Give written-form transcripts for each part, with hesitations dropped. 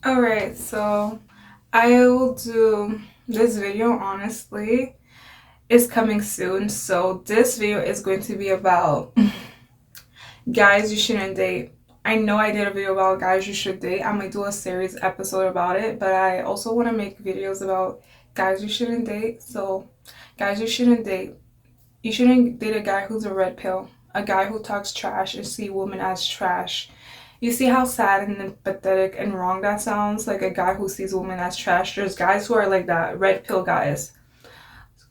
Alright, so I will do this video honestly. It's coming soon. So this video is going to be about guys you shouldn't date. I know I did a video about guys you should date. I might do a series episode about it, but I also want to make videos about guys you shouldn't date. So guys you shouldn't date. You shouldn't date a guy who's a red pill, a guy who talks trash and see women as trash. You see how sad and pathetic and wrong that sounds? Like a guy who sees women as trash. There's guys who are like that, red pill guys.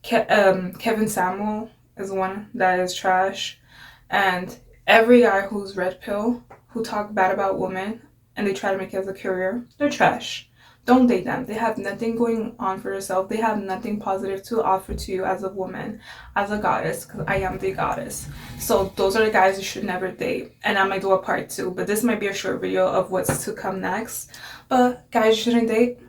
Kevin Samuel is one that is trash. And every guy who's red pill, who talk bad about women, and they try to make it as a career, they're trash. Don't date them. They have nothing going on for yourself. They have nothing positive to offer to you as a woman, as a goddess, because I am the goddess. So those are the guys you should never date. And I might do a part two, but this might be a short video of what's to come next. But guys you shouldn't date,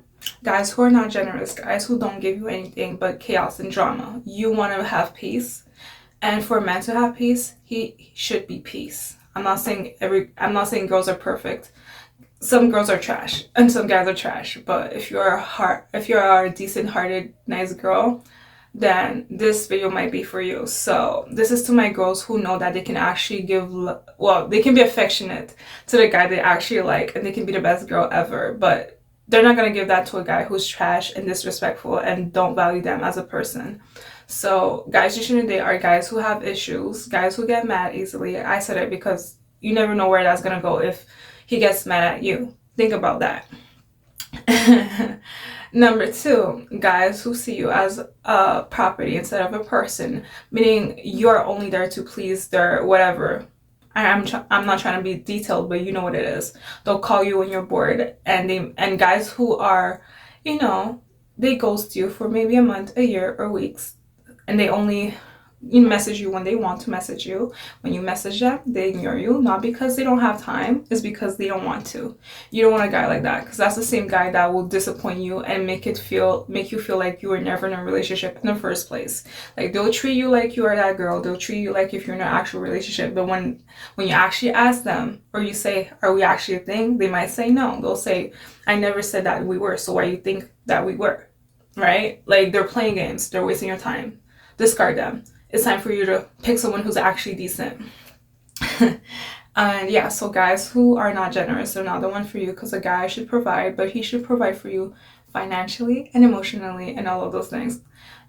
guys who are not generous, guys who don't give you anything but chaos and drama. You want to have peace, and for a man to have peace, he should be peace. I'm not saying girls are perfect. Some girls are trash and some guys are trash, but if you're a decent-hearted nice girl, then this video might be for you. So this is to my girls who know that they can actually well, they can be affectionate to the guy they actually like, and they can be the best girl ever, but they're not going to give that to a guy who's trash and disrespectful and don't value them as a person. So guys you shouldn't date are guys who have issues, guys who get mad easily. I said it because you never know where that's going to go if he gets mad at you. Think about that. Number two, guys who see you as a property instead of a person, meaning you're only there to please their whatever. I'm not trying to be detailed, but you know what it is. They'll call you when you're bored, and guys who are, you know, they ghost you for maybe a month, a year, or weeks, and they only message you when they want to message you. When you message them, they ignore you, not because they don't have time, it's because they don't want to. You don't want a guy like that, because that's the same guy that will disappoint you and make you feel like you were never in a relationship in the first place. Like they'll treat you like you are that girl, they'll treat you like if you're in an actual relationship, but when you actually ask them or you say, are we actually a thing, they might say no. They'll say, I never said that we were, so why do you think that we were? Right? Like they're playing games, they're wasting your time. Discard them. It's time for you to pick someone who's actually decent. And yeah, so guys who are not generous, they're not the one for you, because a guy should provide, but he should provide for you financially and emotionally and all of those things.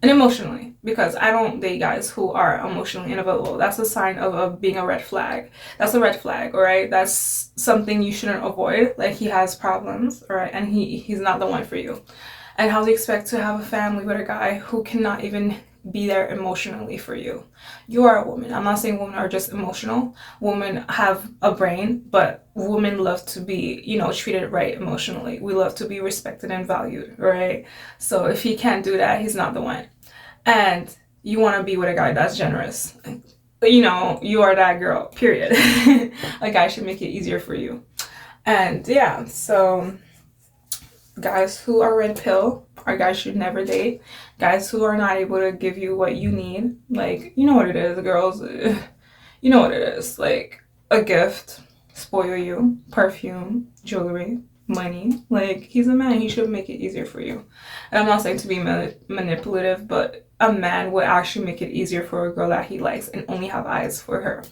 And emotionally, because I don't date guys who are emotionally unavailable. That's a sign of being a red flag. That's a red flag, all right? That's something you shouldn't avoid. Like he has problems, all right? And he's not the one for you. And how do you expect to have a family with a guy who cannot even be there emotionally for you? You are a woman. I'm not saying women are just emotional. Women have a brain, but women love to be, treated right emotionally. We love to be respected and valued, right? So if he can't do that, he's not the one. And you want to be with a guy that's generous. You are that girl, period. A guy should make it easier for you. And yeah, so guys who are red pill are guys you should never date. Guys who are not able to give you what you need. Like, you know what it is, girls. You know what it is. Like, a gift, spoil you, perfume, jewelry, money. Like, he's a man. He should make it easier for you. And I'm not saying to be manipulative, but a man would actually make it easier for a girl that he likes and only have eyes for her.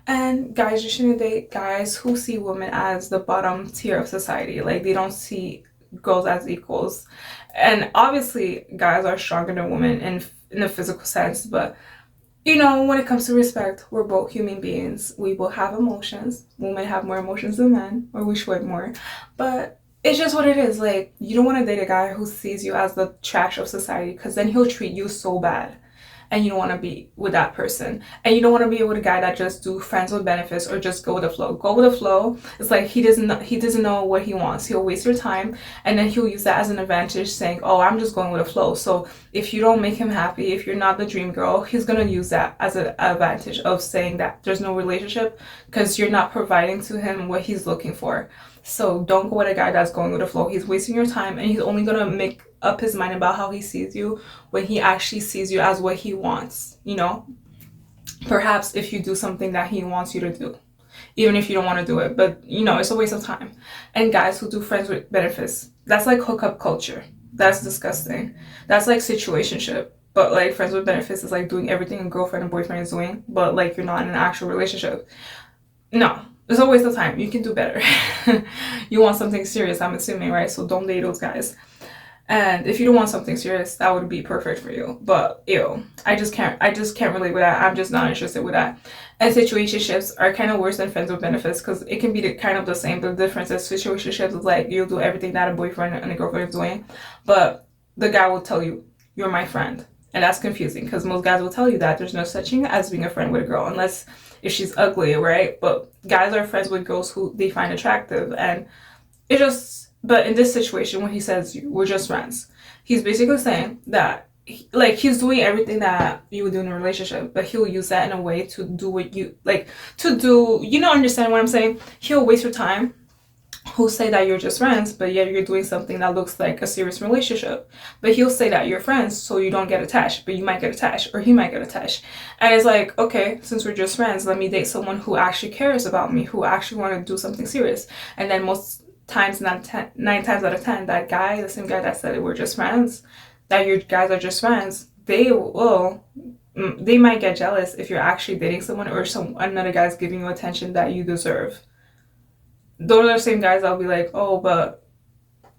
And guys, you shouldn't date guys who see women as the bottom tier of society. Like, they don't see girls as equals. And obviously guys are stronger than women in the physical sense, but when it comes to respect, we're both human beings. We both have emotions. Women have more emotions than men, or we should more, but it's just what it is. Like, you don't want to date a guy who sees you as the trash of society, because then he'll treat you so bad, and you don't want to be with that person. And you don't want to be with a guy that just do friends with benefits or just go with the flow. Go with the flow. It's like he doesn't know what he wants. He'll waste your time, and then he'll use that as an advantage, saying, oh, I'm just going with the flow. So if you don't make him happy, if you're not the dream girl, he's going to use that as an advantage of saying that there's no relationship because you're not providing to him what he's looking for. So don't go with a guy that's going with the flow. He's wasting your time, and he's only going to make up his mind about how he sees you when he actually sees you as what he wants. Perhaps if you do something that he wants you to do, even if you don't want to do it. But you know, it's a waste of time. And guys who do friends with benefits, that's like hookup culture. That's disgusting. That's like situationship. But like friends with benefits is like doing everything a girlfriend and boyfriend is doing, but like you're not in an actual relationship. No, it's a waste of time. You can do better. You want something serious, I'm assuming, right? So don't date those guys. And if you don't want something serious, that would be perfect for you. But ew, I just can't relate with that. I'm just not interested with that. And situationships are kind of worse than friends with benefits because it can be kind of the same. But the difference is situationships is like you'll do everything that a boyfriend and a girlfriend is doing, but the guy will tell you, you're my friend. And that's confusing because most guys will tell you that there's no such thing as being a friend with a girl unless if she's ugly, right? But guys are friends with girls who they find attractive, and it just, but in this situation when he says we're just friends, he's basically saying that like he's doing everything that you would do in a relationship, but he'll use that in a way to do what you like to do. You know, understand what I'm saying? He'll waste your time, who'll say that you're just friends, but yet you're doing something that looks like a serious relationship. But he'll say that you're friends so you don't get attached, but you might get attached, or he might get attached. And it's like, okay, since we're just friends, let me date someone who actually cares about me, who actually want to do something serious. And then most times, 9 times out of 10, that guy, the same guy that said we're just friends, that you guys are just friends, they might get jealous if you're actually dating someone or another guy's giving you attention that you deserve. Those are the same guys that'll be like, oh, but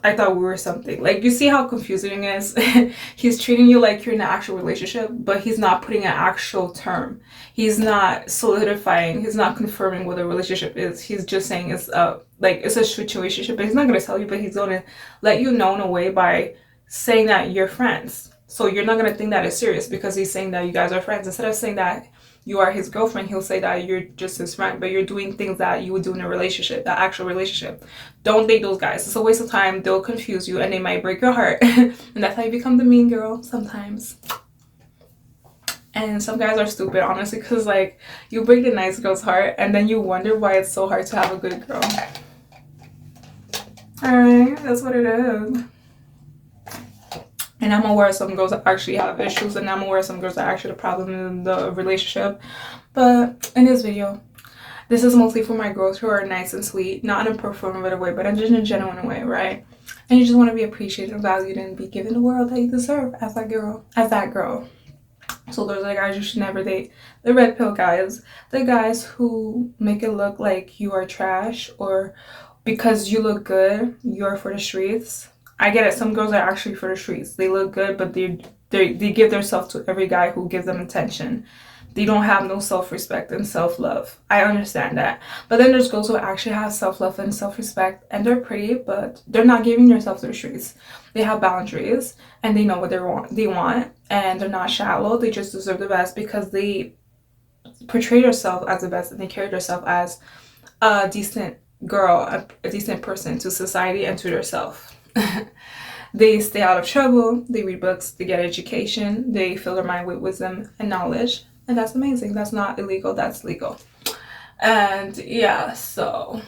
I thought we were something. Like, you see how confusing it is? He's treating you like you're in an actual relationship, but he's not putting an actual term. He's not solidifying, he's not confirming what a relationship is. He's just saying it's a situationship, but he's not going to tell you, but he's going to let you know in a way by saying that you're friends. So you're not going to think that it's serious because he's saying that you guys are friends. Instead of saying that you are his girlfriend, he'll say that you're just his friend, but you're doing things that you would do in a relationship, that actual relationship. Don't date those guys. It's a waste of time. They'll confuse you and they might break your heart. And that's how you become the mean girl sometimes. And some guys are stupid, honestly, because like you break the nice girl's heart and then you wonder why it's so hard to have a good girl. Alright, that's what it is. And I'm aware some girls actually have issues, and I'm aware some girls are actually the problem in the relationship. But in this video, this is mostly for my girls who are nice and sweet, not in a performative way, but in just a genuine way, right? And you just want to be appreciated and valued and be given the world that you deserve as that girl. So those are the guys you should never date. The red pill guys, the guys who make it look like you are trash, or because you look good, you're for the streets. I get it. Some girls are actually for the streets. They look good, but they give themselves to every guy who gives them attention. They don't have no self-respect and self-love. I understand that. But then there's girls who actually have self-love and self-respect, and they're pretty, but they're not giving themselves to the streets. They have boundaries, and they know what they want, and they're not shallow. They just deserve the best because they portray themselves as the best, and they carry themselves as a decent girl, a decent person to society and to themselves. They stay out of trouble, they read books, they get education, they fill their mind with wisdom and knowledge, and that's amazing. That's not illegal, that's legal. And yeah, so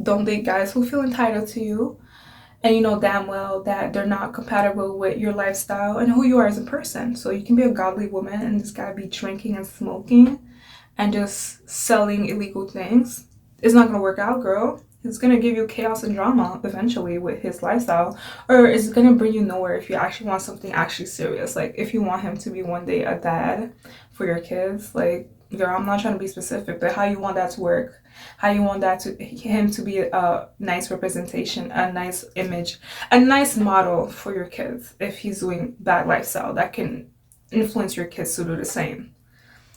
don't date guys who feel entitled to you and you know damn well that they're not compatible with your lifestyle and who you are as a person. So you can be a godly woman and this guy be drinking and smoking and just selling illegal things. It's not gonna work out, girl. It's gonna give you chaos and drama eventually with his lifestyle, or it's gonna bring you nowhere if you actually want something actually serious. Like if you want him to be one day a dad for your kids, like girl, I'm not trying to be specific, but how you want that to work, how you want that to him to be a nice representation, a nice image, a nice model for your kids if he's doing that lifestyle that can influence your kids to do the same.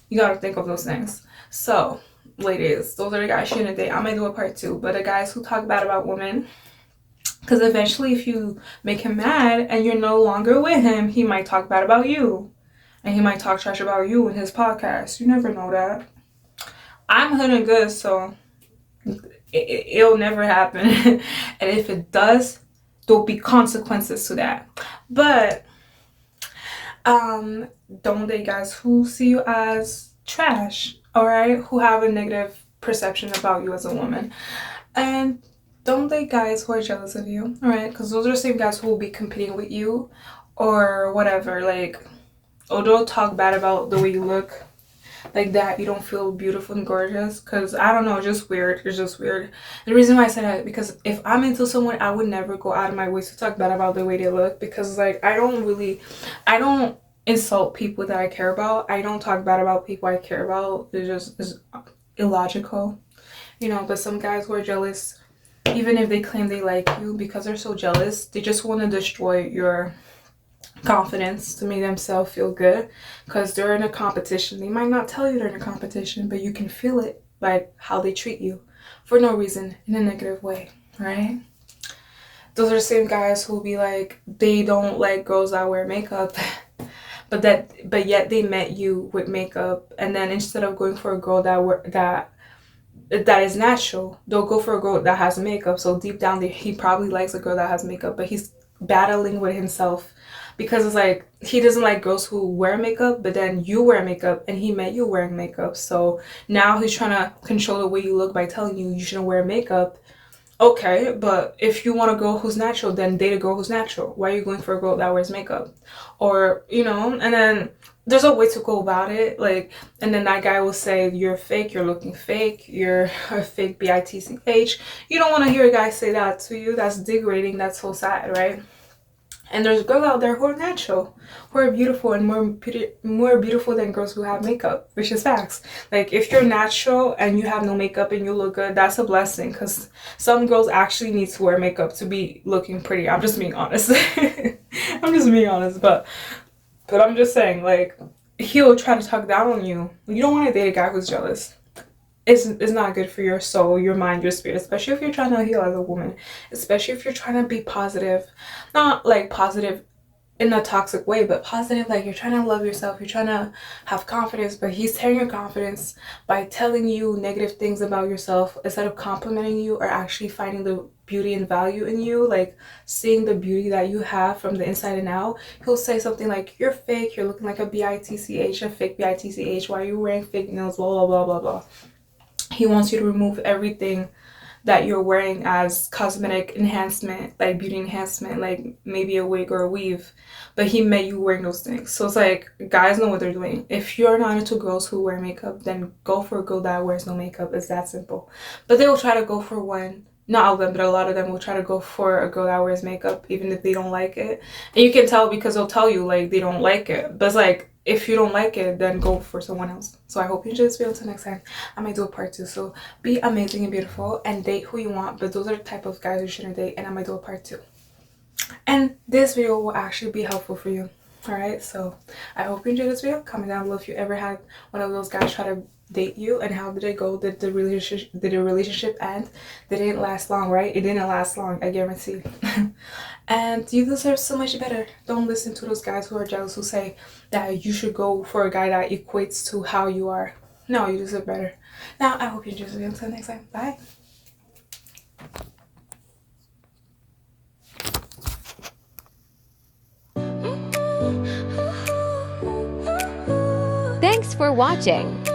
You gotta think of those things. So ladies, those are the guys shouldn't date. I might do a part 2, but the guys who talk bad about women, because eventually if you make him mad and you're no longer with him, he might talk bad about you, and he might talk trash about you in his podcast. You never know that. I'm hood and good, so it'll never happen. And if it does, there'll be consequences to that. But don't date guys who see you as trash, all right, who have a negative perception about you as a woman. And don't date guys who are jealous of you, all right, because those are the same guys who will be competing with you or whatever. Like, or they'll talk bad about the way you look, like that you don't feel beautiful and gorgeous. Because I don't know, it's just weird. It's just weird. The reason why I said that, because if I'm into someone, I would never go out of my way to talk bad about the way they look, because like I don't insult people that I care about. I don't talk bad about people I care about. It's illogical, you know. But some guys who are jealous, even if they claim they like you, because they're so jealous, they just want to destroy your confidence to make themselves feel good, because they're in a competition. They might not tell you they're in a competition, but you can feel it by how they treat you for no reason, in a negative way, right? Those are the same guys who'll be like, they don't like girls that wear makeup, but yet they met you with makeup, and then instead of going for a girl that is natural, they'll go for a girl that has makeup. So deep down, he probably likes a girl that has makeup, but he's battling with himself, because it's like he doesn't like girls who wear makeup, but then you wear makeup and he met you wearing makeup. So now he's trying to control the way you look by telling you you shouldn't wear makeup. Okay, but if you want a girl who's natural, then date a girl who's natural. Why are you going for a girl that wears makeup? Or, you know, and then there's a way to go about it. Like, and then that guy will say, you're fake, you're looking fake, you're a fake bitch. You don't want to hear a guy say that to you. That's degrading. That's so sad, right? And there's girls out there who are natural, who are beautiful, and more beautiful than girls who have makeup, which is facts. Like, if you're natural and you have no makeup and you look good, that's a blessing, because some girls actually need to wear makeup to be looking pretty. I'm just being honest. I'm just being honest, but I'm just saying, like, he'll try to talk down on you. You don't want to date a guy who's jealous. It's not good for your soul, your mind, your spirit, especially if you're trying to heal as a woman, especially if you're trying to be positive. Not like positive in a toxic way, but positive like you're trying to love yourself, you're trying to have confidence. But he's tearing your confidence by telling you negative things about yourself instead of complimenting you or actually finding the beauty and value in you, like seeing the beauty that you have from the inside and out. He'll say something like, you're fake, you're looking like a bitch, a fake bitch, why are you wearing fake nails, blah blah blah blah blah. He wants you to remove everything that you're wearing as cosmetic enhancement, like beauty enhancement, like maybe a wig or a weave. But he met you wearing those things. So it's like, guys know what they're doing. If you're not into girls who wear makeup, then go for a girl that wears no makeup. It's that simple. But they will try to go for one. Not all of them, but a lot of them will try to go for a girl that wears makeup, even if they don't like it. And you can tell because they'll tell you, like, they don't like it. But it's like, if you don't like it, then go for someone else. So I hope you enjoyed this video. Until next time, I might do a part 2. So be amazing and beautiful and date who you want, but those are the type of guys you shouldn't date, and I might do a part 2. And this video will actually be helpful for you. Alright, so I hope you enjoyed this video. Comment down below if you ever had one of those guys try to date you, and how did it go? Did the relationship end? They didn't last long, right? It didn't last long, I guarantee. And you deserve so much better. Don't listen to those guys who are jealous, who say that you should go for a guy that equates to how you are. No, you deserve better. Now I hope you enjoyed this video. Until next time, bye. Thanks for watching.